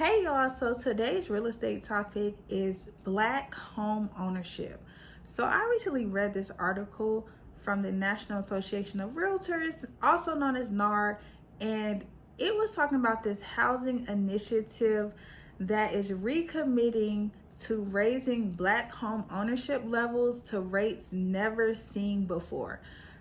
Hey y'all, so today's real estate topic is Black home ownership. So I recently read this article from the National Association of Realtors, also known as NAR, and it was talking about this housing initiative that is recommitting to raising Black home ownership levels to rates never seen before.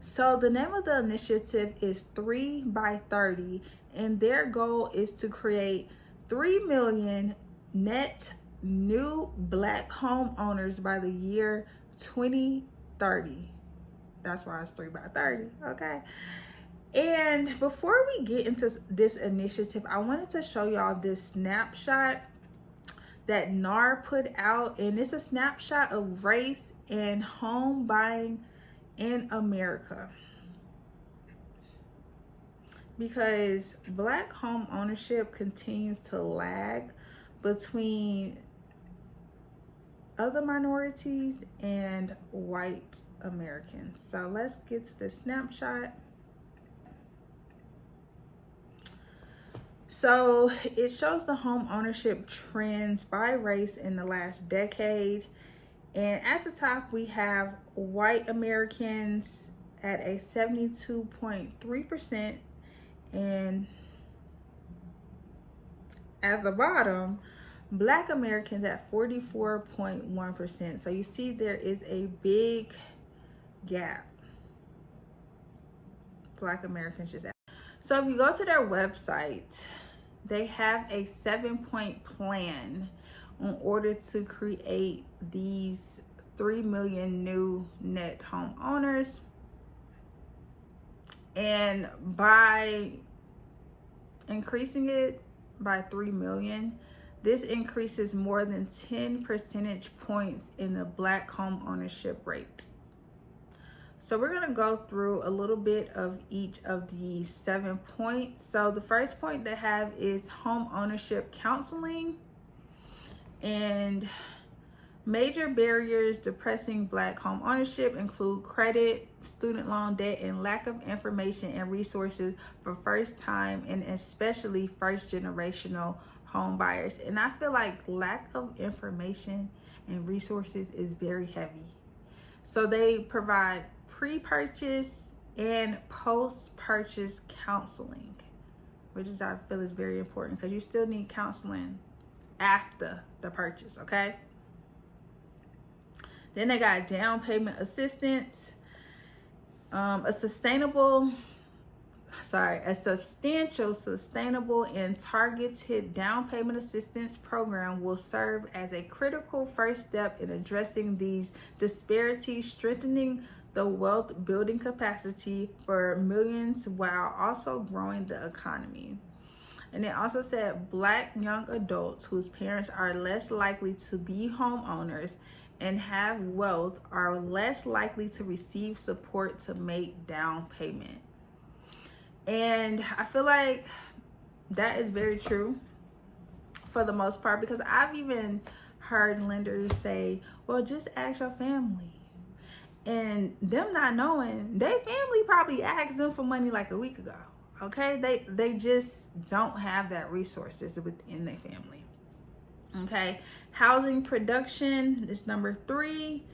So the name of the initiative is 3 by 30, and their goal is to create 3 million net new Black homeowners by the year 2030. That's why it's 3 by 30, okay? And before we get into this initiative, I wanted to show y'all this snapshot that NAR put out, and it's a snapshot of race and home buying in America. Because Black home ownership continues to lag between other minorities and white Americans. So let's get to the snapshot. So it shows the home ownership trends by race in the last decade. And at the top, we have white Americans at a 72.3%. And at the bottom, Black Americans at 44.1%. So you see there is a big gap. Black Americans just out. So if you go to their website, they have a 7-point plan in order to create these 3 million new net homeowners. And by increasing it by 3 million, this increases more than 10 percentage points in the Black home ownership rate. So we're going to go through a little bit of each of these 7 points. So the first point they have is home ownership counseling. And major barriers depressing Black home ownership include credit, student loan debt, and lack of information and resources for first-time and especially first-generational home buyers. And I feel like lack of information and resources is very heavy. So they provide pre-purchase and post-purchase counseling, which is, I feel, is very important because you still need counseling after the purchase, okay? Then they got down payment assistance, a substantial, sustainable, and targeted down payment assistance program will serve as a critical first step in addressing these disparities, strengthening the wealth building capacity for millions while also growing the economy. And it also said Black young adults whose parents are less likely to be homeowners and have wealth are less likely to receive support to make down payment. And I feel like that is very true for the most part, because I've even heard lenders say, well, just ask your family. And them not knowing, their family probably asked them for money like a week ago. Okay, they just don't have that resources within their family. Okay, housing production is number 3,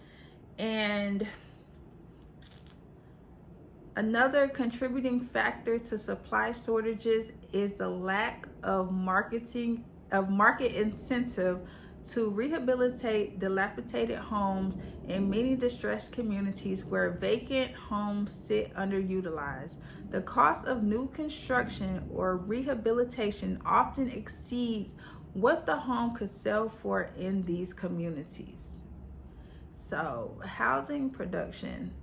and another contributing factor to supply shortages is the lack of market incentive to rehabilitate dilapidated homes in many distressed communities where vacant homes sit underutilized. The cost of new construction or rehabilitation often exceeds what the home could sell for in these communities. So housing production,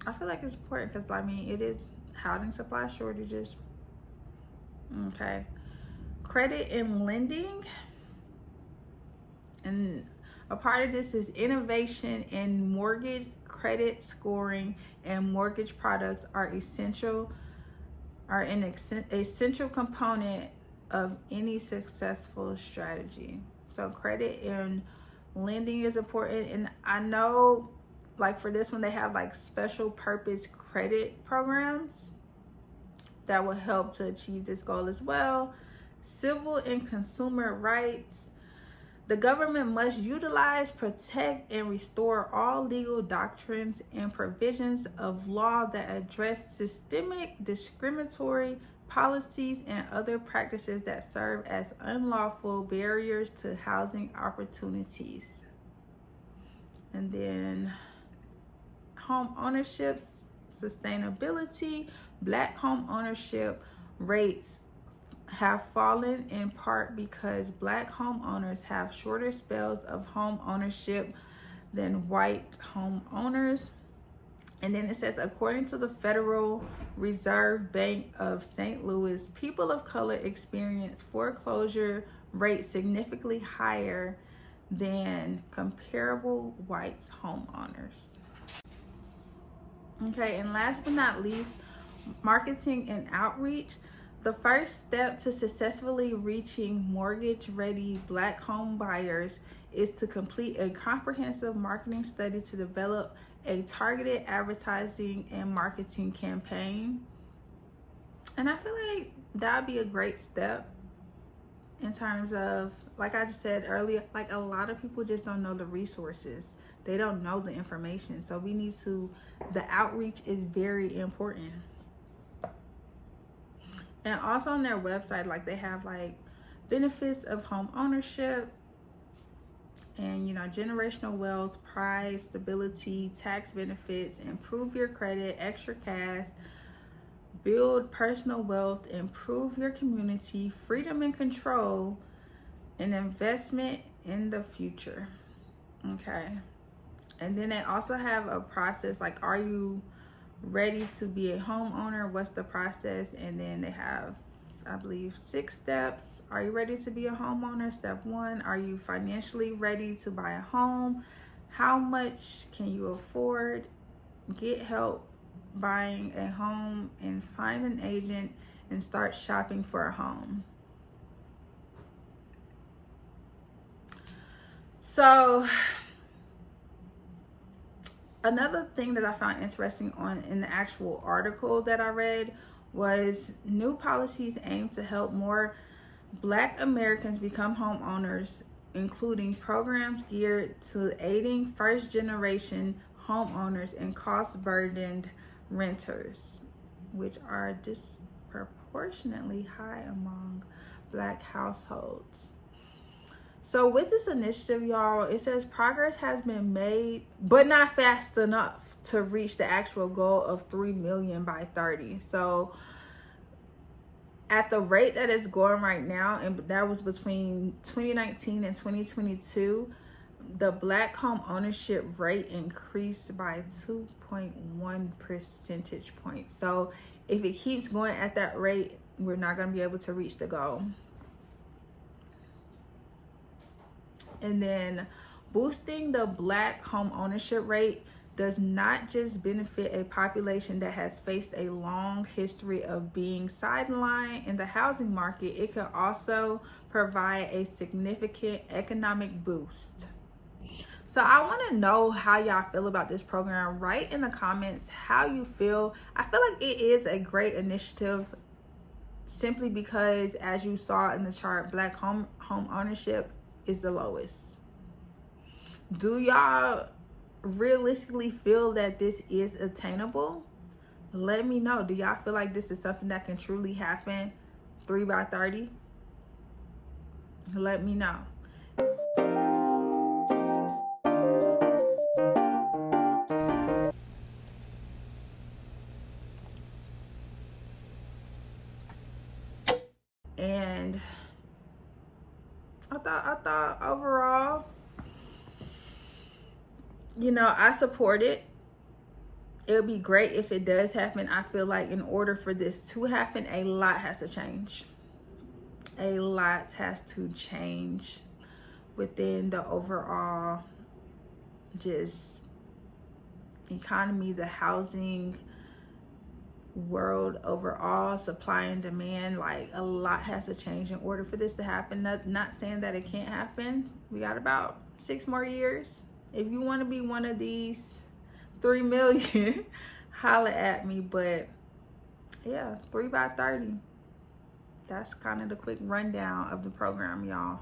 I feel like it's important because, I mean, it is housing supply shortages. Okay. Credit and lending. And a part of this is innovation in mortgage credit scoring and mortgage products are an essential component of any successful strategy. So credit and lending is important. And I know, like, for this one, they have like special purpose credit programs that will help to achieve this goal as well. civil and consumer rights. The government must utilize, protect, and restore all legal doctrines and provisions of law that address systemic discriminatory policies and other practices that serve as unlawful barriers to housing opportunities. And then home ownership sustainability. Black home ownership rates have fallen in part because Black homeowners have shorter spells of home ownership than white homeowners. And then it says, according to the Federal Reserve Bank of St. Louis, people of color experience foreclosure rates significantly higher than comparable white homeowners. Okay, and last but not least, marketing and outreach. The first step to successfully reaching mortgage-ready Black home buyers is to complete a comprehensive marketing study to develop a targeted advertising and marketing campaign. And I feel like that would be a great step in terms of, like I just said earlier, like a lot of people just don't know the resources. They don't know the information. So we need to, the outreach is very important. And also on their website, like they have like benefits of home ownership and, you know, generational wealth, pride, stability, tax benefits, improve your credit, extra cash, build personal wealth, improve your community, freedom and control, and investment in the future. Okay. And then they also have a process like, are you ready to be a homeowner? What's the process? And then they have, I believe, 6 steps. Are you ready to be a homeowner? Step 1, are you financially ready to buy a home? How much can you afford? Get help buying a home and find an agent and start shopping for a home. So another thing that I found interesting in the actual article that I read was new policies aim to help more Black Americans become homeowners, including programs geared to aiding first-generation homeowners and cost-burdened renters, which are disproportionately high among Black households. So with this initiative, y'all, it says progress has been made, but not fast enough to reach the actual goal of 3 million by 30. So at the rate that it's going right now, and that was between 2019 and 2022, the Black home ownership rate increased by 2.1 percentage points. So if it keeps going at that rate, we're not going to be able to reach the goal. And then boosting the Black home ownership rate does not just benefit a population that has faced a long history of being sidelined in the housing market, it could also provide a significant economic boost. So I want to know how y'all feel about this program. Write in the comments how you feel. I feel like it is a great initiative simply because, as you saw in the chart, Black home ownership is the lowest. Do y'all realistically feel that this is attainable? Let me know. Do y'all feel like this is something that can truly happen 3 by 30? Let me know. And I thought overall, you know, I support it. It would be great if it does happen. I feel like in order for this to happen, a lot has to change. A lot has to change within the overall just economy, the housing world overall, supply and demand. Like a lot has to change in order for this to happen. Not saying that it can't happen. We got about 6 more years. If you want to be one of these 3 million, holla at me. But yeah, 3 by 30. that's kind of the quick rundown of the program, y'all.